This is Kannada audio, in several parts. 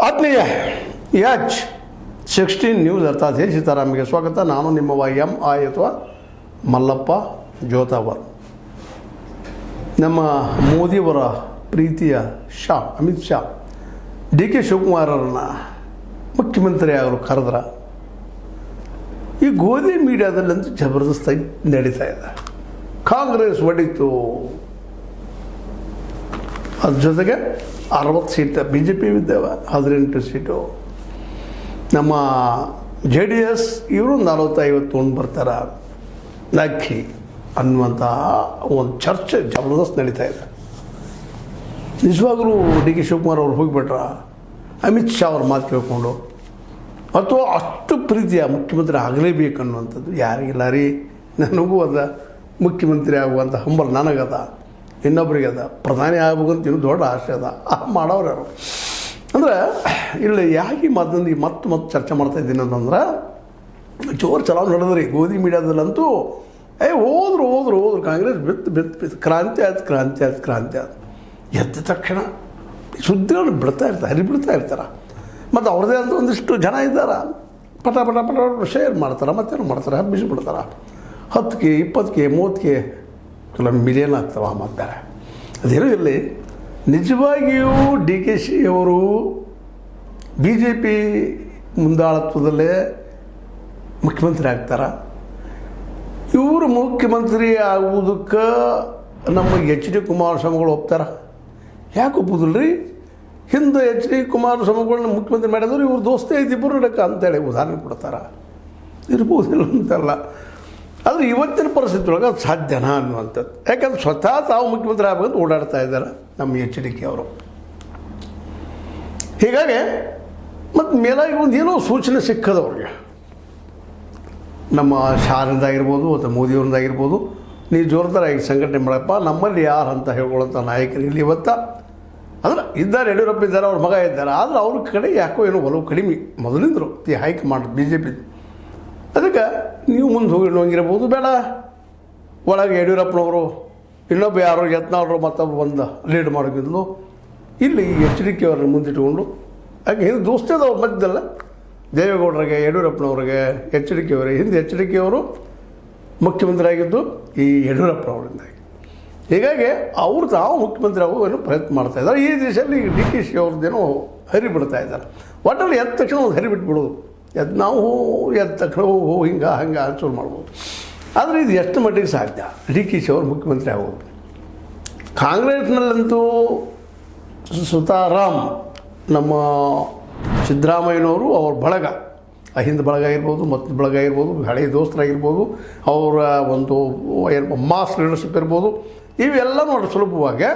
ಆತ್ಮೀಯ H16 ನ್ಯೂಸ್ ಅರ್ಥಾತ್ ಸೀತಾರಾಮ್ಗೆ ಸ್ವಾಗತ. ನಾನು ನಿಮ್ಮ MI ಅಥವಾ ಮಲ್ಲಪ್ಪ ಜೋತಾವರ್. ನಮ್ಮ ಮೋದಿಯವರ ಪ್ರೀತಿಯ ಅಮಿತ್ ಶಾ DK ಶಿವಕುಮಾರರನ್ನು ಮುಖ್ಯಮಂತ್ರಿ ಆಗಲು ಕರೆದ್ರ ಈ ಗೋಧಿ ಮೀಡಿಯಾದಲ್ಲಂತೂ ಜಬರ್ದಸ್ತಾಗಿ ನಡೀತಾ ಇದೆ. ಕಾಂಗ್ರೆಸ್ ಹೊಡಿತು, ಅದ್ರ ಜೊತೆಗೆ 60 ಸೀಟು BJP ಇದ್ದಾವೆ, 18 ಸೀಟು. ನಮ್ಮ JDS ಇವರು 40-50 ತೊಗೊಂಡು ಬರ್ತಾರೆ ಲಕ್ಕಿ ಅನ್ನುವಂಥ ಒಂದು ಚರ್ಚೆ ಜಬರ್ದಸ್ತ್ ನಡೀತಾ ಇದೆ. ನಿಜವಾಗಲೂ DK ಶಿವಕುಮಾರ್ ಅವ್ರು ಹೋಗಿಬಿಟ್ರ ಅಮಿತ್ ಶಾ ಅವ್ರ ಮಾತು ಕೇಳಿಕೊಂಡು, ಅಥವಾ ಅಷ್ಟು ಪ್ರೀತಿಯ ಮುಖ್ಯಮಂತ್ರಿ ಆಗಲೇಬೇಕು ಅನ್ನುವಂಥದ್ದು ಯಾರಿಗಿಲ್ಲ ರೀ. ನನಗೂ ಅದ ಮುಖ್ಯಮಂತ್ರಿ ಆಗುವಂಥ ಹಂಬಲ್ ನನಗದ, ಇನ್ನೊಬ್ಬರಿಗದ, ಪ್ರಧಾನಿ ಆಗ್ಬೇಕಂತ ಇನ್ನೂ ದೊಡ್ಡ ಆಸೆ ಅದ. ಮಾಡೋರು ಯಾರು ಅಂದರೆ ಇಲ್ಲಿ ಯಾಕೆ ಮತ್ತೆ ಚರ್ಚೆ ಮಾಡ್ತಾಯಿದ್ದೀನಿ ಅಂತಂದ್ರೆ, ಜೋರು ಚಲಾವ್ ನಡೆದ್ರಿ ಗೋಧಿ ಮೀಡಿಯಾದಲ್ಲಂತೂ. ಹೋದ್ರು ಕಾಂಗ್ರೆಸ್ ಬಿತ್ತು ಕ್ರಾಂತಿ ಆಯ್ತು. ಎದ್ದ ತಕ್ಷಣ ಸುದ್ದಿಗಳನ್ನು ಬಿಡ್ತಾ ಇರ್ತಾರೆ. ಮತ್ತು ಅವ್ರದ್ದೇ ಅಂತ ಒಂದಿಷ್ಟು ಜನ ಇದ್ದಾರೆ, ಪಟ ಶೇರ್ ಮಾಡ್ತಾರೆ, ಮತ್ತೇನು ಮಾಡ್ತಾರೆ, ಹಬ್ಬಿಸಿ ಬಿಡ್ತಾರೆ. 10K 20K 30K ಕೆಲವೊಂದು ಮಿಲಿಯನ್ ಆಗ್ತವೆ. ಮಾಡ್ತಾರೆ ಅದೇನೂ ಇಲ್ಲಿ ನಿಜವಾಗಿಯೂ DK ಅವರು BJP ಮುಂದಾಳತ್ವದಲ್ಲೇ ಮುಖ್ಯಮಂತ್ರಿ ಆಗ್ತಾರೆ. ಇವರು ಮುಖ್ಯಮಂತ್ರಿ ಆಗುವುದಕ್ಕೆ ನಮ್ಮ HD ಕುಮಾರಸ್ವಾಮಿಗಳು ಒಪ್ತಾರೆ. ಯಾಕೆ ಒಪ್ಪುದಿಲ್ಲ ರೀ? ಹಿಂದೆ HD ಕುಮಾರಸ್ವಾಮಿಗಳನ್ನ ಮುಖ್ಯಮಂತ್ರಿ ಮಾಡಿದ್ರು ಇವ್ರು ದೋಸ್ತೆ ಇದ್ದಿಬ್ಬರು ನಡಕ್ಕೆ ಅಂತೇಳಿ ಉದಾಹರಣೆ ಕೊಡ್ತಾರೆ. ಇರ್ಬೋದಿಲ್ಲ ಅಂತಲ್ಲ, ಆದರೆ ಇವತ್ತಿನ ಪರಿಸ್ಥಿತಿ ಒಳಗೆ ಅದು ಸಾಧ್ಯನಾ ಅನ್ನುವಂಥದ್ದು. ಯಾಕಂದ್ರೆ ಸ್ವತಃ ತಾವು ಮುಖ್ಯಮಂತ್ರಿ ಆಗಬೇಕಂತ ಓಡಾಡ್ತಾ ಇದ್ದಾರೆ ನಮ್ಮ HD ಅವರು. ಹೀಗಾಗಿ ಮತ್ತು ಮೇಲಾಗಿ ಒಂದು ಏನೋ ಸೂಚನೆ ಸಿಕ್ಕದವ್ರಿಗೆ, ನಮ್ಮ ಶಾರಿಂದಾಗಿರ್ಬೋದು ಅಥವಾ ಮೋದಿಯವ್ರದ್ದಾಗಿರ್ಬೋದು, ನೀವು ಜೋರ್ದಾರಾಗಿ ಸಂಘಟನೆ ಮಾಡಪ್ಪ, ನಮ್ಮಲ್ಲಿ ಯಾರು ಅಂತ ಹೇಳ್ಕೊಳ್ಳೋಂಥ ನಾಯಕರು ಇಲ್ಲಿ ಇವತ್ತು ಅಂದ್ರೆ ಇದ್ದಾರೆ. ಯಡಿಯೂರಪ್ಪ ಇದ್ದಾರೆ, ಅವ್ರ ಮಗ ಇದ್ದಾರೆ. ಆದರೆ ಅವ್ರ ಕಡೆ ಯಾಕೋ ಏನೋ ಒಲವು ಕಡಿಮೆ ಮೊದಲಿಂದರು ಈ ಹೈಕಮಾಂಡ್ BJP. ಅದಕ್ಕೆ ನೀವು ಮುಂದೆ ಹೋಗಿರ್ಬೋದು, ಬೇಡ ಒಳಗೆ ಯಡಿಯೂರಪ್ಪನವರು ಇನ್ನೊಬ್ಬ ಯಾರು ಯತ್ನಾಳರು ಮತ್ತೊಬ್ಬ ಬಂದು ಲೀಡ್ ಮಾಡೋದಿದ್ಲು. ಇಲ್ಲಿ HD ಅವ್ರನ್ನ ಮುಂದಿಟ್ಟುಕೊಂಡು ಯಾಕೆ ಹಿಂದೆ ದೋಸ್ತದ ಅವ್ರ ಮಧ್ಯದಲ್ಲ, ದೇವೇಗೌಡರಿಗೆ, ಯಡಿಯೂರಪ್ಪನವ್ರಿಗೆ, HD ಅವರಿಗೆ. ಹಿಂದೆ HD ಅವರು ಮುಖ್ಯಮಂತ್ರಿ ಆಗಿದ್ದು ಈ ಯಡಿಯೂರಪ್ಪನವರಿಂದಾಗಿ. ಹೀಗಾಗಿ ಅವ್ರು ತಾವು ಮುಖ್ಯಮಂತ್ರಿ ಆಗುವ ಪ್ರಯತ್ನ ಮಾಡ್ತಾಯಿದ್ದಾರೆ. ಈ ದಿಶೆಯಲ್ಲಿ DK ಅವ್ರದ್ದೇನೋ ಹರಿ ಬಿಡ್ತಾ ಇದ್ದಾರೆ. ಒಟ್ಟಲ್ಲಿ ಎದ್ದ ತಕ್ಷಣ ಒಂದು ಹರಿ ಬಿಟ್ಬಿಡೋದು, ನಾವು ಎದ್ದ ತಕ್ಷಣ ಹಂಗೆ ಆನ್ಸರ್ ಮಾಡ್ಬೋದು. ಆದರೆ ಇದು ಎಷ್ಟು ಮಟ್ಟಿಗೆ ಸಾಧ್ಯ DK ಅವರು ಮುಖ್ಯಮಂತ್ರಿ ಆಗೋದು? ಕಾಂಗ್ರೆಸ್ನಲ್ಲಂತೂ ಸುತಾರಾಮ್, ನಮ್ಮ ಸಿದ್ದರಾಮಯ್ಯನವರು, ಅವ್ರ ಬಳಗ, ಹಿಂದೆ ಬಳಗ ಇರ್ಬೋದು, ಮತ್ತು ಬಳಗ ಇರ್ಬೋದು, ಹಳೆಯ ದೋಸ್ತರಾಗಿರ್ಬೋದು, ಅವರ ಒಂದು ಮಾಸ್ ಲೀಡರ್ಶಿಪ್ ಇರ್ಬೋದು, ಇವೆಲ್ಲ ನೋಡಿ ಸುಲಭವಾಗಿ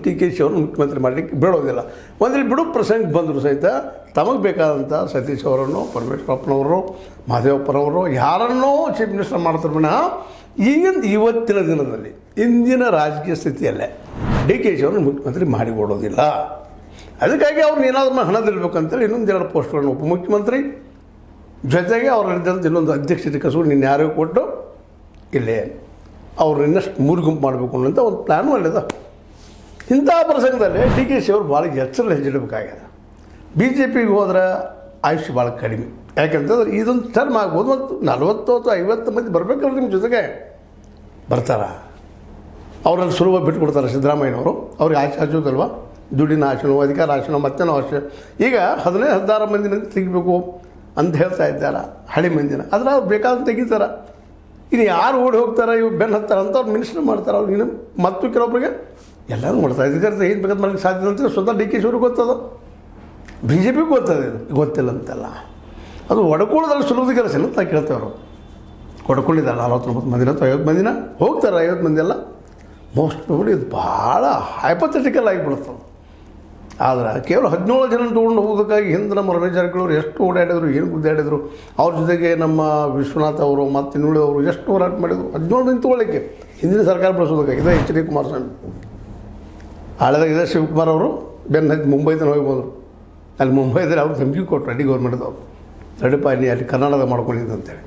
DK ಅವ್ರನ್ನ ಮುಖ್ಯಮಂತ್ರಿ ಮಾಡಲಿಕ್ಕೆ ಬಿಡೋದಿಲ್ಲ. ಒಂದಲ್ಲಿ ಬಿಡು ಪ್ರಸಂಗ ಬಂದರೂ ಸಹಿತ ತಮಗೆ ಬೇಕಾದಂಥ ಸತೀಶ್ ಅವರನ್ನು, ಪರಮೇಶ್ವರಪ್ಪನವರು, ಮಹದೇವಪ್ಪನವರು ಯಾರನ್ನೋ ಚೀಫ್ ಮಿನಿಸ್ಟರ್ ಮಾಡ್ತಾರೆ ವಿನಃ ಇವತ್ತಿನ ದಿನದಲ್ಲಿ ಇಂದಿನ ರಾಜಕೀಯ ಸ್ಥಿತಿಯಲ್ಲೇ DK ಅವ್ರನ್ನ ಮುಖ್ಯಮಂತ್ರಿ ಮಾಡಿಕೊಡೋದಿಲ್ಲ. ಅದಕ್ಕಾಗಿ ಅವ್ರನ್ನ ಏನಾದ್ರೂ ಹಣದಿರ್ಬೇಕಂತೇಳಿ ಇನ್ನೊಂದೆರಡು ಪೋಸ್ಟ್ಗಳನ್ನು ಉಪಮುಖ್ಯಮಂತ್ರಿ ಜೊತೆಗೆ ಅವರಲ್ಲಿದ್ದಂಥ ಇನ್ನೊಂದು ಅಧ್ಯಕ್ಷತೆ ಕಸು ನಿನ್ನ ಯಾರಿಗೂ ಕೊಟ್ಟು ಇಲ್ಲೇ ಅವ್ರು ಇನ್ನಷ್ಟು 3 ಗುಂಪು ಮಾಡಬೇಕು ಅನ್ನೋಂಥ ಒಂದು ಪ್ಲ್ಯಾನು ಅಲ್ಲಿದೆ. ಇಂಥ ಪ್ರಸಂಗದಲ್ಲಿ DK ಅವರು ಭಾಳ ಎಚ್ಚರ ಹೆಜ್ಜಿಡಬೇಕಾಗ್ಯದ. BJPಗೆ ಹೋದ್ರೆ ಆಯುಷ್ಯ ಭಾಳ ಕಡಿಮೆ. ಯಾಕೆಂತಂದ್ರೆ ಇದೊಂದು ಟರ್ಮ್ ಆಗ್ಬೋದು, ಮತ್ತು 40 ಅಥವಾ 50 ಮಂದಿ ಬರಬೇಕಲ್ಲ ನಿಮ್ಮ ಜೊತೆಗೆ ಬರ್ತಾರೆ. ಅವ್ರಲ್ಲಿ ಸುಲಭ ಬಿಟ್ಟುಕೊಡ್ತಾರೆ ಸಿದ್ದರಾಮಯ್ಯನವರು. ಅವ್ರಿಗೆ ಆಸೆ ಹಚ್ಚೋದಲ್ವ, ದುಡ್ಡಿನ ಆಶೆನೋ, ಅಧಿಕಾರ ಆಶೆನೋ, ಮತ್ತೇನೋ ಆಸೆ. ಈಗ 15-16 ಮಂದಿನ ತೆಗಿಬೇಕು ಅಂತ ಹೇಳ್ತಾ ಇದ್ದಾರೆ ಹಳೆ ಮಂದಿನ. ಆದರೆ ಅವ್ರು ಬೇಕಾದಂತ ತೆಗಿತಾರೆ. ಇನ್ನು ಯಾರು ಓಡಿ ಹೋಗ್ತಾರೆ, ಇವ್ರು ಬೆನ್ನು ಹತ್ತಾರೆ ಅಂತ ಅವ್ರು ಮಿನಿಸ್ಟರ್ ಮಾಡ್ತಾರೆ. ಅವ್ರು ಇನ್ನು ಮತ್ತು ಕೆಲವೊಬ್ಬರಿಗೆ ಎಲ್ಲರೂ ಮಾಡ್ತಾರೆ. ಇದಕ್ಕೆ ಏನು ಬೇಕಾದ ಮಾಡಲಿಕ್ಕೆ ಸಾಧ್ಯ ಅಂತ ಸ್ವತಃ DK ಅವ್ರಿಗೆ ಗೊತ್ತದ, BJP ಗೊತ್ತದೆ. ಇದು ಗೊತ್ತಿಲ್ಲ ಅಂತಲ್ಲ, ಅದು ಒಡ್ಕೊಳ್ಳೋದ್ರಲ್ಲಿ ಸುಲಭದ ಕೆಲಸ ಇಲ್ಲ ಅಂತ ಕೇಳ್ತೇವರು. ಒಡ್ಕೊಂಡಿದ್ದಾರೆ 49 ಮಂದಿನ ಅಥವಾ 50 ಮಂದಿನ ಹೋಗ್ತಾರೆ. 50 ಮಂದಿ ಎಲ್ಲ ಮೋಸ್ಟ್ ಪ್ರಾಬಬ್ಲಿ ಇದು ಭಾಳ ಹೈಪಥೆಟಿಕಲ್ ಆಗಿಬಿಡುತ್ತೆ. ಆದರೆ ಕೇವಲ 17 ಜನ ತೊಗೊಂಡು ಹೋಗೋದಕ್ಕಾಗಿ ಹಿಂದೆ ನಮ್ಮ ರಮೇಶ್ ಜಾರಕಿಹೊಳಿ ಎಷ್ಟು ಓಡಾಡಿದ್ರು, ಏನು ಗುದ್ದಾಡಿದ್ರು. ಅವ್ರ ಜೊತೆಗೆ ನಮ್ಮ ವಿಶ್ವನಾಥ್ ಅವರು ಮತ್ತು ಇನ್ನುಳಿದವರು ಎಷ್ಟು ಹೋರಾಟ ಮಾಡಿದರು 17 ಮಂದಿ ತೊಗೊಳ್ಳಿಕ್ಕೆ. ಹಿಂದಿನ ಸರ್ಕಾರ ಬಳಸೋದಕ್ಕಾಗಿ ಇದೇ HD ಕುಮಾರಸ್ವಾಮಿ, ಹಳೆದಾಗ ಇದೇ ಶಿವಕುಮಾರ್ ಅವರು ಬೆನ್ನು ಹತ್ತಿ ಮುಂಬೈತನ ಹೋಗ್ಬೋದು. ಅಲ್ಲಿ ಮುಂಬೈದಲ್ಲಿ ಅವ್ರು ಧಮಕಿ ಕೊಟ್ಟರು ರೆಡ್ಡಿ ಗೌರ್ಮೆಂಟ್ದವ್ರು, ರೆಡ್ಡಿಪ್ಪ ನೀ ಅಲ್ಲಿ ಕರ್ನಾಟಕ ಮಾಡ್ಕೊಂಡಿದ್ದು ಅಂತೇಳಿ.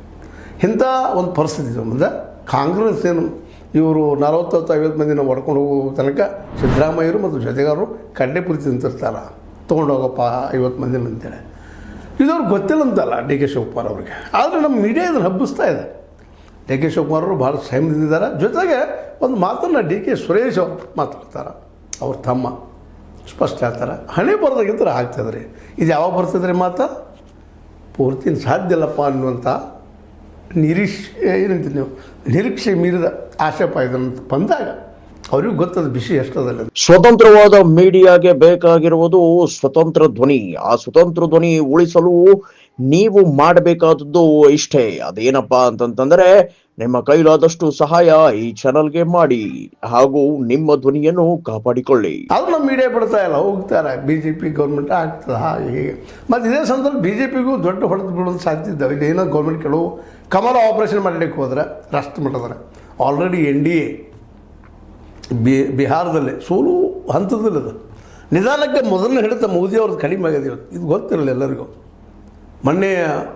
ಇಂಥ ಒಂದು ಪರಿಸ್ಥಿತಿ ಮುಂದೆ ಕಾಂಗ್ರೆಸ್ ಏನು ಇವರು 40-50 ಮಂದಿನ ಹೊಡ್ಕೊಂಡು ಹೋಗೋ ತನಕ ಸಿದ್ದರಾಮಯ್ಯರು ಮತ್ತು ಜೊತೆಗಾರರು ಕಡ್ಡೆ ಪುರಿ ತಿಂತಿರ್ತಾರೆ. ತೊಗೊಂಡೋಗಪ್ಪ 50 ಮಂದಿನ ಅಂತೇಳಿ. ಇದವ್ರಿಗೆ ಗೊತ್ತಿಲ್ಲ ಅಂತಲ್ಲ ಡಿ ಕೆ ಶಿವಕುಮಾರ್ ಅವ್ರಿಗೆ. ಆದರೆ ನಮ್ಮ ಮೀಡಿಯಾ ಇದನ್ನು ಹಬ್ಬಿಸ್ತಾ ಇದೆ. ಡಿ ಕೆ ಶಿವಕುಮಾರ್ ಅವರು ಭಾಳ ಸಂಯಮದಿಂದಿದ್ದಾರೆ. ಜೊತೆಗೆ ಒಂದು ಮಾತನ್ನು ಡಿ ಕೆ ಸುರೇಶ್ ಅವರು ಮಾತಾಡ್ತಾರೆ. ಅವ್ರ ತಮ್ಮ ಸ್ಪಷ್ಟ ಹೇಳ್ತಾರೆ, ಹಣೆ ಬರೋದಾಗಿದ್ದರೆ ಆಗ್ತದೆ. ಇದು ಯಾವಾಗ ಬರ್ತದೆ ರೀ ಮಾತು? ಪೂರ್ತಿ ಸಾಧ್ಯ ಇಲ್ಲಪ್ಪ ಅನ್ನುವಂಥ ಏನಂತೀವಿ ನೀವು, ನಿರೀಕ್ಷೆ ಮೀರಿದ ಆಕ್ಷೇಪ ಇದನ್ನು ಬಂದಾಗ ಅವ್ರಿಗೂ ಗೊತ್ತದ ಬಿಸಿ ಎಷ್ಟದಲ್ಲ. ಸ್ವತಂತ್ರವಾದ ಮೀಡಿಯಾಗೆ ಬೇಕಾಗಿರುವುದು ಸ್ವತಂತ್ರ ಧ್ವನಿ. ಆ ಸ್ವತಂತ್ರ ಧ್ವನಿ ಉಳಿಸಲು ನೀವು ಮಾಡಬೇಕಾದದ್ದು ಇಷ್ಟೇ. ಅದೇನಪ್ಪಾ ಅಂತಂತಂದ್ರೆ ನಿಮ್ಮ ಕೈಲಾದಷ್ಟು ಸಹಾಯ ಈ ಚಾನಲ್ಗೆ ಮಾಡಿ ಹಾಗೂ ನಿಮ್ಮ ಧ್ವನಿಯನ್ನು ಕಾಪಾಡಿಕೊಳ್ಳಿ. ಅದು ನಮ್ಮ ಮೀಡಿಯಾ ಬಿಡ್ತಾ ಇಲ್ಲ, ಹೋಗ್ತಾರೆ BJP ಗೌರ್ಮೆಂಟ್ ಆಗ್ತದೆ ಹೀಗೆ. ಮತ್ತು ಇದೇ ಸಂದರ್ಭ BJPಗೂ ದೊಡ್ಡ ಹೊಡೆದು ಬೀಳೋದು ಸಾಧ್ಯತೆ ಇದ್ದಾವೆ. ಇಲ್ಲಿ ಏನೋ ಗೌರ್ಮೆಂಟ್ ಕೆಲವು ಕಮಲ ಆಪರೇಷನ್ ಮಾಡಲಿಕ್ಕೆ ಹೋದ್ರೆ ರಾಷ್ಟ್ರ ಮಟ್ಟದಲ್ಲಿ ಆಲ್ರೆಡಿ NDA ಬಿಹಾರದಲ್ಲಿ ಸೋಲು ಹಂತದಲ್ಲಿದೆ. ನಿಧಾನಕ್ಕೆ ಮೊದಲನೇ ಹಿಡಿತ ಮೋದಿ ಅವ್ರದ್ದು ಕಡಿಮೆ ಆಗಿದೆ. ಇವತ್ತು ಇದು ಗೊತ್ತಿರಲಿಲ್ಲ ಎಲ್ಲರಿಗೂ. ಮೊನ್ನೆ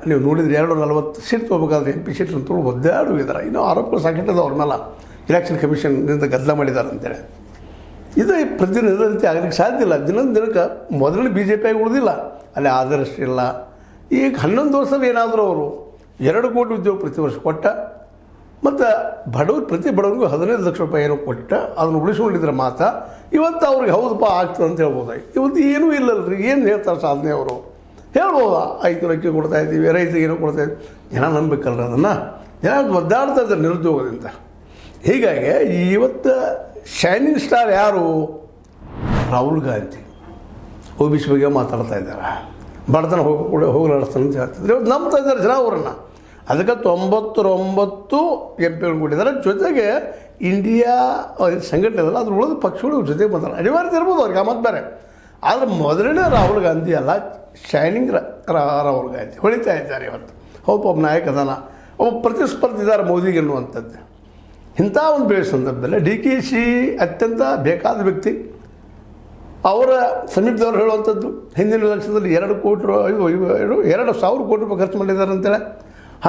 ನೀವು ನೋಡಿದ್ರೆ 240 ಸೀಟ್ ತೊಗೋಬೇಕಾದ್ರೆ MP ಸೀಟ್ ಅಂತ ಒದ್ದಾಡುವಿದ್ದಾರೆ. ಇನ್ನೂ ಆರೋಪಗಳು ಸಾಕಿಟ್ಟದ ಅವ್ರ ಮೇಲೆ ಇಲೆಕ್ಷನ್ ಕಮಿಷನ್ನಿಂದ ಗದ್ದಲ ಮಾಡಿದ್ದಾರೆ ಅಂತೇಳಿ. ಇದು ಪ್ರತಿನಿಧಿತ ಆಗಲಿಕ್ಕೆ ಸಾಧ್ಯ ಇಲ್ಲ. ದಿನಕ್ಕೆ ಮೊದಲನೇ BJP ಆಗಿ ಉಳಿದಿಲ್ಲ, ಅಲ್ಲಿ ಆದರ್ಶ ಇಲ್ಲ. ಈಗ 11 ವರ್ಷದಲ್ಲಿ ಏನಾದರೂ ಅವರು 2 ಕೋಟಿ ಉದ್ಯೋಗ ಪ್ರತಿ ವರ್ಷ ಕೊಟ್ಟ, ಮತ್ತು ಪ್ರತಿ ಬಡವರಿಗೂ 15 ಲಕ್ಷ ರೂಪಾಯಿ ಏನೋ ಕೊಟ್ಟ, ಅದನ್ನು ಉಳಿಸ್ಕೊಂಡಿದ್ರೆ ಮಾತ್ರ ಇವತ್ತು ಅವ್ರಿಗೆ ಹೌದಪ್ಪ ಆಗ್ತದೆ ಅಂತ ಹೇಳ್ಬೋದು. ಇವತ್ತು ಏನೂ ಇಲ್ಲಲ್ರಿ, ಏನು ಹೇಳ್ತಾರೆ ಸಾಧನೆ ಅವರು? ಹೇಳ್ಬೋದಾ 5 ಲಕ್ಷ ಕೊಡ್ತಾಯಿದ್ದೀವಿ, ರೈತರಿಗೆ ಏನೋ ಕೊಡ್ತಾಯಿದ್ದೀವಿ. ಜನ ನಂಬಬೇಕಲ್ರಿ ಅದನ್ನು. ಜನ ಒದ್ದಾಡ್ತಾ ಇದ್ದಾರೆ ನಿರುದ್ಯೋಗದಿಂದ. ಹೀಗಾಗಿ ಇವತ್ತು ಶೈನಿಂಗ್ ಸ್ಟಾರ್ ಯಾರು? ರಾಹುಲ್ ಗಾಂಧಿ OBC ಬಗ್ಗೆ ಮಾತಾಡ್ತಾ ಇದ್ದಾರೆ. ಬಡತನ ಹೋಗಲಾಡಿಸ್ತಾನೆ ಅಂತ ಹೇಳ್ತಿದ್ರು. ಇವತ್ತು ನಂಬ್ತಾ ಇದ್ದಾರೆ ಜನ ಅವರನ್ನು. ಅದಕ್ಕೆ 99 MP ಕೊಟ್ಟಿದ್ದಾರೆ. ಜೊತೆಗೆ ಇಂಡಿಯಾ ಸಂಘಟನೆ ಅದಲ್ಲ, ಅದ್ರ ಉಳಿದ ಪಕ್ಷಗಳು ಜೊತೆಗೆ ಮಾತಾಡ ಅನಿವಾರ್ಯತೆ ಇರ್ಬೋದು ಅವ್ರಿಗೆ, ಆ ಮಾತು ಬೇರೆ. ಆದರೆ ಮೊದಲನೇ ರಾಹುಲ್ ಗಾಂಧಿ ಅಲ್ಲ, ಶೈನಿಂಗ್ ರಾಹುಲ್ ಗಾಂಧಿ ಹೊಳಿತಾ ಇದ್ದಾರೆ ಇವತ್ತು. ಹೌದು, ಒಬ್ಬ ನಾಯಕ ಅದಾನ, ಒಬ್ಬ ಪ್ರತಿಸ್ಪರ್ಧಿ ಇದ್ದಾರೆ ಮೋದಿಗೆ ಅನ್ನುವಂಥದ್ದು. ಇಂಥ ಒಂದು ಬೇರೆ ಸಂದರ್ಭದಲ್ಲಿ DKC ಅತ್ಯಂತ ಬೇಕಾದ ವ್ಯಕ್ತಿ. ಅವರ ಸಮೀಪದವ್ರು ಹೇಳುವಂಥದ್ದು ಹಿಂದಿನ ಎಲೆಕ್ಷನ್ದಲ್ಲಿ 2 ಸಾವಿರ ಕೋಟಿ ರೂಪಾಯಿ ಖರ್ಚು ಮಾಡಿದ್ದಾರೆ ಅಂತೇಳಿ.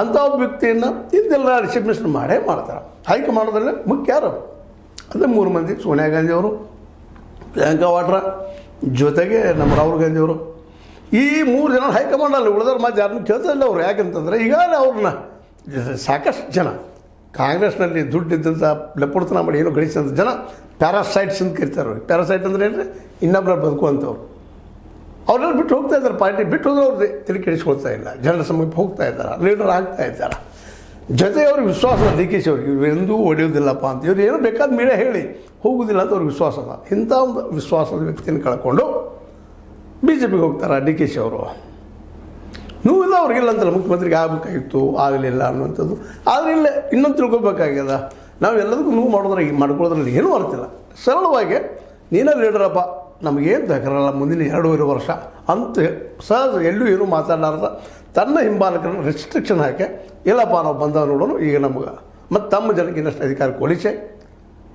ಅಂಥ ಒಬ್ಬ ವ್ಯಕ್ತಿಯನ್ನು ಇದೆಲ್ಲ ರಿಸೆಪ್ಷನ್ ಮಾಡೇ ಮಾಡ್ತಾರೆ. ಹೈಕಮಾಂಡದಲ್ಲೇ ಮುಖ್ಯ ಯಾರು? ಅದೇ 3 ಮಂದಿ, ಸೋನಿಯಾ ಗಾಂಧಿ ಅವರು, ಪ್ರಿಯಾಂಕಾ ವಾಡ್ರಾ, ಜೊತೆಗೆ ನಮ್ಮ ರಾಹುಲ್ ಗಾಂಧಿ ಅವರು. ಈ 3 ಜನ ಹೈಕಮಾಂಡಲ್ಲಿ ಉಳಿದವ್ರು ಮಾತು ಯಾರನ್ನೂ ಕೇಳ್ತಾ ಇಲ್ಲ ಅವರು. ಯಾಕೆಂತಂದರೆ ಈಗಾಗಲೇ ಅವ್ರನ್ನ ಸಾಕಷ್ಟು ಜನ ಕಾಂಗ್ರೆಸ್ನಲ್ಲಿ ದುಡ್ಡಿದ್ದಂಥ ಲಪುಡ್ತನ ಮಾಡಿ ಏನೋ ಗಳಿಸಿದಂಥ ಜನ ಪ್ಯಾರಾಸೈಟ್ಸ್ ಅಂತ ಕರಿತಾರೆ. ಅವ್ರಿಗೆ ಪ್ಯಾರಾಸೈಟ್ ಅಂದರೆ ಏನು? ಇನ್ನೊಬ್ಬರು ಬದುಕುವಂಥವ್ರು. ಅವ್ರೆಲ್ಲ ಬಿಟ್ಟು ಹೋಗ್ತಾ ಇದ್ದಾರೆ. ಪಾರ್ಟಿ ಬಿಟ್ಟು ಹೋದ್ರೆ ಅವ್ರದ್ದು ತಲೆ ಕೆಡಿಸ್ಕೊಳ್ತಾ ಇಲ್ಲ. ಜನರ ಸಮೀಪ ಹೋಗ್ತಾ ಇದ್ದಾರೆ, ಲೀಡರ್ ಆಗ್ತಾ ಇದ್ದಾರೆ. ಜೊತೆ ಅವ್ರಿಗೆ ವಿಶ್ವಾಸ DKC ಅವ್ರಿಗೆ ಇವ್ರು ಎಂದೂ ಹೊಡೆಯೋದಿಲ್ಲಪ್ಪ ಅಂತ. ಇವ್ರು ಏನೋ ಬೇಕಾದ ಮೀಡಿಯಾ ಹೇಳಿ ಹೋಗೋದಿಲ್ಲ ಅಂತ ಅವ್ರಿಗೆ ವಿಶ್ವಾಸ ಅದ. ಇಂಥ ಒಂದು ವಿಶ್ವಾಸದ ವ್ಯಕ್ತಿಯನ್ನು ಕಳ್ಕೊಂಡು BJPಗೆ ಹೋಗ್ತಾರೆ DKC ಅವರು. ನೋವಿಲ್ಲ ಅವ್ರಿಗಿಲ್ಲ ಅಂತಲ್ಲ, ಮುಖ್ಯಮಂತ್ರಿಗೆ ಆಗಬೇಕಾಗಿತ್ತು, ಆಗಲಿಲ್ಲ ಅನ್ನುವಂಥದ್ದು. ಆದರೆ ಇಲ್ಲ ಇನ್ನೊಂದು ತಿಳ್ಕೊಬೇಕಾಗ್ಯದ, ನಾವು ಎಲ್ಲದಕ್ಕೂ ನೋವು ಮಾಡ್ಕೊಳ್ಳೋದ್ರಲ್ಲಿ ಏನೂ ಅರ್ತಿಲ್ಲ. ಸರಳವಾಗಿ ನೀನೇ ಲೀಡರಪ್ಪ, ನಮಗೇನು ಬೇಕಾರಲ್ಲ ಮುಂದಿನ 2.5 ವರ್ಷ ಅಂತ ಸಹಜ ಎಲ್ಲೂ ಏನೂ ಮಾತಾಡಲಾರ್ದ ತನ್ನ ಹಿಂಬಾಲಕರನ್ನು ರೆಸ್ಟ್ರಿಕ್ಷನ್ ಹಾಕಿ ಇಲ್ಲಪ್ಪ ನಾವು ಬಂದಾಗ ನೋಡೋಣ ಈಗ ನಮ್ಗೆ ಮತ್ತು ತಮ್ಮ ಜನಕ್ಕೆ ಇನ್ನಷ್ಟು ಅಧಿಕಾರ ಕೊಡಿಸೆ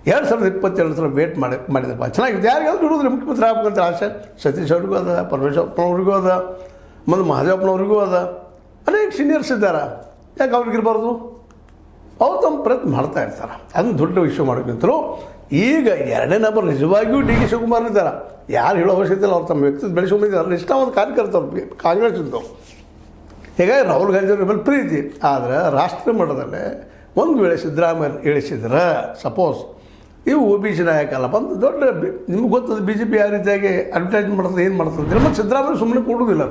2022 ವೇಟ್ ಮಾಡಿದಪ್ಪ ಚೆನ್ನಾಗಿದೆ. ಯಾರಿಗಾದ್ರೂ ನೋಡಿದ್ರೆ ಮುಖ್ಯಮಂತ್ರಿ ಆಗ್ಬೇಕಂತ ಆಸೆ ಸತೀಶ್ ಅವ್ರಿಗೂ ಅದ, ಪರಮೇಶ್ವರಪ್ಪನವ್ರಿಗೂ ಅದ, ಮತ್ತು ಮಹದೇವಪ್ಪನವ್ರಿಗೂ ಅದ. ಅನೇಕ ಸೀನಿಯರ್ಸ್ ಇದ್ದಾರೆ, ಯಾಕೆ ಅವ್ರಿಗಿರ್ಬಾರ್ದು? ಅವ್ರು ತಮ್ಮ ಪ್ರಯತ್ನ ಮಾಡ್ತಾ ಇರ್ತಾರೆ. ಅದನ್ನು ದೊಡ್ಡ ವಿಷಯ ಮಾಡೋಕ್ಕಿಂತಲೂ ಈಗ 2ನೇ ನಂಬರ್ ನಿಜವಾಗಿಯೂ DK ಶಿವಕುಮಾರ್ ಇದ್ದಾರೆ. ಯಾರು ಹೇಳೋ ಅವಶ್ಯಕತೆ ಇಲ್ಲ. ಅವ್ರು ತಮ್ಮ ವ್ಯಕ್ತಿತ್ವ ಬೆಳೆಸ್ಕೊಂಡಿದ್ದಾರೆ. ಇಷ್ಟವಾದ ಕಾರ್ಯಕರ್ತರು ಕಾಂಗ್ರೆಸ್ಸಿಂದು. ಹೀಗಾಗಿ ರಾಹುಲ್ ಗಾಂಧಿ ಅವ್ರ ಮೇಲೆ ಪ್ರೀತಿ. ಆದರೆ ರಾಷ್ಟ್ರೀಯ ಮಟ್ಟದಲ್ಲೇ ಒಂದು ವೇಳೆ ಸಿದ್ದರಾಮಯ್ಯ ಇಳಿಸಿದ್ರೆ ಸಪೋಸ್ ಇವು OBC ನಾಯಕ ಅಲ್ಲ ಬಂದು ದೊಡ್ಡ ನಿಮ್ಗೆ ಗೊತ್ತದ BJP ಯಾವ ರೀತಿಯಾಗಿ ಅಡ್ವರ್ಟೈಸ್ ಮಾಡ್ತದೆ, ಏನು ಮಾಡ್ತದೆ ಅಂತೇಳಿ. ಮತ್ತು ಸಿದ್ದರಾಮಯ್ಯ ಸುಮ್ಮನೆ ಕೊಡುವುದಿಲ್ಲ.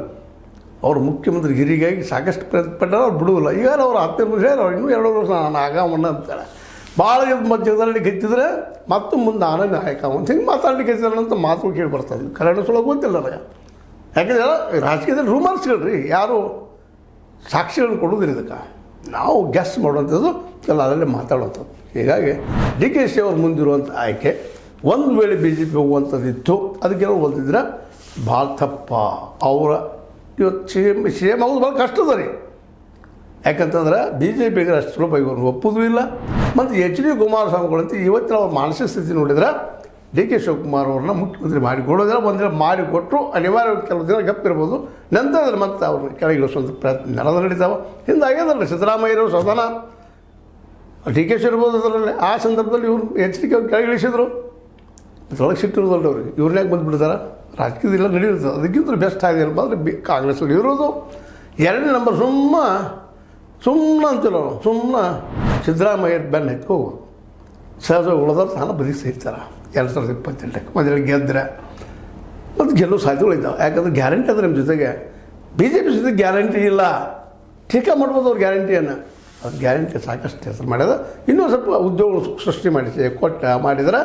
ಅವರು ಮುಖ್ಯಮಂತ್ರಿ ಹಿರಿಗಾಗಿ ಸಾಕಷ್ಟು ಪ್ರಯತ್ನ ಪಟ್ಟರೆ ಅವ್ರು ಬಿಡುವುದಿಲ್ಲ. ಈಗ ಅವ್ರು 10 ವರ್ಷ ಅವ್ರು ಇನ್ನೂ 2 ವರ್ಷ ನಾನು ಆಗಮಣ್ಣ ಅಂತಾರೆ. ಭಾಳ ಮಧ್ಯದಲ್ಲಿ ಗೆದ್ದಿದ್ರೆ ಮತ್ತು ಮುಂದೆ ನಾನೇ ನಾಯಕ ಅಂತ ಹಿಂಗೆ ಮಾತಾಡ್ಲಿಕ್ಕೆ ಅಂತ ಮಾತು ಕೇಳಿ ಬರ್ತದೆ. ಕನ್ನಡ ಸುಲಭ ಗೊತ್ತಿಲ್ಲ ನನಗೆ. ಯಾಕೆಂದರೆ ರಾಜಕೀಯದಲ್ಲಿ ರೂಮರ್ಸ್ಗಳ್ರಿ, ಯಾರು ಸಾಕ್ಷಿಗಳನ್ನು ಕೊಡೋದಿಲ್ಲ. ಇದಕ್ಕೆ ನಾವು ಗೆಸ್ ಮಾಡುವಂಥದ್ದು ಎಲ್ಲ ಅದರಲ್ಲೇ ಮಾತಾಡುವಂಥದ್ದು. ಹೀಗಾಗಿ DKC ಅವ್ರು ಮುಂದಿರುವಂಥ ಆಯ್ಕೆ ಒಂದು ವೇಳೆ BJP ಹೋಗುವಂಥದ್ದಿತ್ತು, ಅದಕ್ಕೇನೋ ಓದಿದ್ರೆ ಭಾಳ ತಪ್ಪ. ಅವರ ಇವತ್ತು CM ಆಗೋದು ಭಾಳ ಕಷ್ಟದ ರೀ. ಯಾಕಂತಂದ್ರೆ BJPಗೆ ಅಷ್ಟು ಸುಲಭ ಇವರು ಒಪ್ಪೋದು ಇಲ್ಲ. ಮತ್ತು HD ಕುಮಾರಸ್ವಾಮಿಗಳಂತ ಇವತ್ತಿನ ಅವ್ರ ಮಾನಸಿಕ ಸ್ಥಿತಿ ನೋಡಿದ್ರೆ DK ಶಿವಕುಮಾರ್ ಅವ್ರನ್ನ ಮುಖ್ಯಮಂತ್ರಿ ಮಾಡಿಕೊಡೋದಿಲ್ಲ. ಒಂದಿನ ಮಾಡಿಕೊಟ್ಟರು ಅನಿವಾರ್ಯ ಕೆಲವು ದಿನ ಗಪ್ಪಿರ್ಬೋದು. ನಂತರ ಮತ್ತೆ ಅವ್ರನ್ನ ಕೆಳಗಿಳಿಸುವಂಥ ಪ್ರಯತ್ನ ನಡೀತಾವೆ. ಹಿಂದೆ ಆಗ್ಯದಲ್ಲ ಸಿದ್ದರಾಮಯ್ಯರು ಸದನ DKC ಇರ್ಬೋದು. ಅದರಲ್ಲಿ ಆ ಸಂದರ್ಭದಲ್ಲಿ ಇವ್ರು HD ಅವ್ರು ಕೆಳಗಿಳಿಸಿದ್ರು. ಒಳಗೆ ಸಿಟ್ಟಿರೋದಲ್ಲ ಅವ್ರಿಗೆ. ಇವ್ರನ್ನ ಯಾಕೆ ಬಂದುಬಿಡ್ತಾರೆ? ರಾಜಕೀಯದೆಲ್ಲ ನಡೆಯುತ್ತೆ. ಅದಕ್ಕಿಂತ ಬೆಸ್ಟ್ ಆಗಿದೆಯಲ್ಲ ಅಂದರೆ ಕಾಂಗ್ರೆಸ್ಸಲ್ಲಿ ಇರೋದು. ಎರಡನೇ ನಂಬರ್ ಸುಮ್ಮನೆ ಅಂತಿಲ್ಲ ನಾವು, ಸುಮ್ಮನೆ ಸಿದ್ದರಾಮಯ್ಯ ಬೆನ್ನು ಹತ್ತಿ ಹೋಗೋದು. ಸಹಜ ಉಳಿದವ್ರು ತಾನು ಬರೀ ಸೇರ್ತಾರೆ 2028 ಮೊದಲಿಗೆ ಗೆದ್ದರೆ ಮತ್ತು ಗೆಲ್ಲೋ ಸಾಧ್ಯತೆಗಳಿದ್ದಾವೆ. ಯಾಕಂದ್ರೆ ಗ್ಯಾರಂಟಿ ಅದ ನಿಮ್ಮ ಜೊತೆಗೆ. BJP ಜೊತೆಗೆ ಗ್ಯಾರಂಟಿ ಇಲ್ಲ, ಟೀಕಾ ಮಾಡ್ಬೋದು ಅವ್ರ ಗ್ಯಾರಂಟಿಯನ್ನು. ಅದು ಗ್ಯಾರಂಟಿ ಸಾಕಷ್ಟು ಹೆಸರು ಮಾಡ್ಯದ. ಇನ್ನೂ ಸ್ವಲ್ಪ ಉದ್ಯೋಗಗಳು ಸೃಷ್ಟಿ ಮಾಡಿದರೆ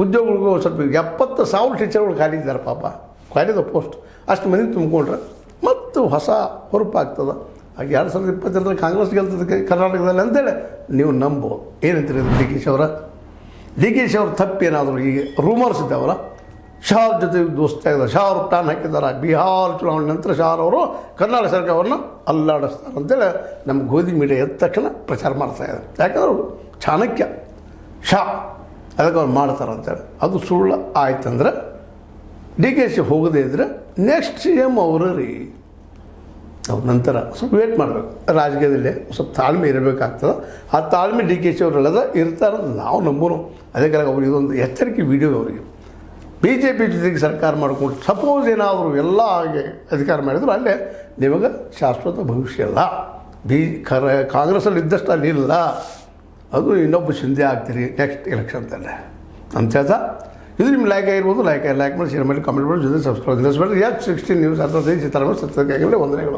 ಉದ್ಯೋಗಗಳಿಗೂ ಸ್ವಲ್ಪ 70,000 ಟೀಚರ್ಗಳು ಖಾಲಿ ಇದ್ದಾರೆ ಪಾಪ, ಖಾಲಿದ ಪೋಸ್ಟ್ ಅಷ್ಟು ಮಂದಿ ತುಂಬಿಕೊಂಡ್ರೆ ಮತ್ತು ಹೊಸ ಹುರುಪಾಗ್ತದೆ. ಆಗ 2022 ಕಾಂಗ್ರೆಸ್ ಗೆಲ್ತದೆ ಕರ್ನಾಟಕದಲ್ಲಿ ಅಂತೇಳಿ ನೀವು ನಂಬೋದು. ಏನಂತೀರಿ ಡಿ ಕೆ ಶಿ ಅವ್ರ ತಪ್ಪೇನಾದರೂ ಈಗ ರೂಮರ್ಸ್ ಇದ್ದಾವಲ್ಲ, ಶಾ ಅವ್ರ ಜೊತೆ ದೋಸ್ತಿ ಆಗಿದೆ, ಶಾ ಅವರು ಪ್ಲಾನ್ ಹಾಕಿದ್ದಾರೆ. ಬಿಹಾರ ಚುನಾವಣೆ ನಂತರ ಶಾ ಅವರು ಕರ್ನಾಟಕ ಸರ್ಕಾರವನ್ನು ಅಲ್ಲಾಡಿಸ್ತಾರೆ ಅಂತೇಳಿ ನಮ್ಮ ಗೋಧಿ ಮೀಡಿಯಾ ಎದ್ದ ತಕ್ಷಣ ಪ್ರಚಾರ ಮಾಡ್ತಾಯಿದ್ದಾರೆ. ಯಾಕಂದ್ರೆ ಅವರು ಚಾಣಕ್ಯ ಶಾ, ಅದಕ್ಕೆ ಅವ್ರು ಮಾಡ್ತಾರೆ ಅಂತೇಳಿ. ಅದು ಸುಳ್ಳು ಆಯ್ತಂದ್ರೆ ಡಿ ಕೆ ಶಿ ಹೋಗದೇ ಇದ್ದರೆ ನೆಕ್ಸ್ಟ್ CM ಅವರು ರೀ. ಅವ್ರ ನಂತರ ಸ್ವಲ್ಪ ವೇಟ್ ಮಾಡಬೇಕು. ರಾಜಕೀಯದಲ್ಲಿ ಸ್ವಲ್ಪ ತಾಳ್ಮೆ ಇರಬೇಕಾಗ್ತದೆ. ಆ ತಾಳ್ಮೆ ಡಿ ಕೆ ಶಿ ಅವರೆಲ್ಲದ ಇರ್ತಾರೆ ನಾವು ನಂಬೋನು. ಅದಕ್ಕೆ ಅವ್ರಿಗೆ ಇದೊಂದು ಎಚ್ಚರಿಕೆ ವಿಡಿಯೋ ಅವರಿಗೆ. BJP ಜೊತೆಗೆ ಸರ್ಕಾರ ಮಾಡಿಕೊಂಡು ಸಪೋಸ್ ಏನಾದರೂ ಎಲ್ಲ ಹಾಗೆ ಅಧಿಕಾರ ಮಾಡಿದ್ರು ಅಲ್ಲೇ ನಿಮಗೆ ಶಾಶ್ವತ ಭವಿಷ್ಯ ಇಲ್ಲ. ಕಾಂಗ್ರೆಸ್ಸಲ್ಲಿ ಇದ್ದಷ್ಟು ಅಲ್ಲಿ ಇಲ್ಲ, ಅದು ಇನ್ನೊಬ್ಬ ಶಿಂದೆ ಆಗ್ತೀರಿ ನೆಕ್ಸ್ಟ್ ಎಲೆಕ್ಷನ್ದಲ್ಲೇ ಅಂತ ಹೇಳ್ತಾ. ಇದು ನಿಮ್ಮ ಲೈಕ್ ಆಗಿರ್ಬೋದು. ಲೈಕ್ ಮಾಡಿ, ಶೇರ್ ಮಾಡಿ, ಕಾಮೆಂಟ್ ಮಾಡಿ, ಜೊತೆ ಸಬ್ಸ್ಕ್ರೈಬ್. H16 ನ್ಯೂಸ್ 16 ಸಿದ್ದರಾಮಯ್ಯ ಸತ್ಯಕ್ಕಾಗಿರಲಿ ವಂದನೆಗಳು.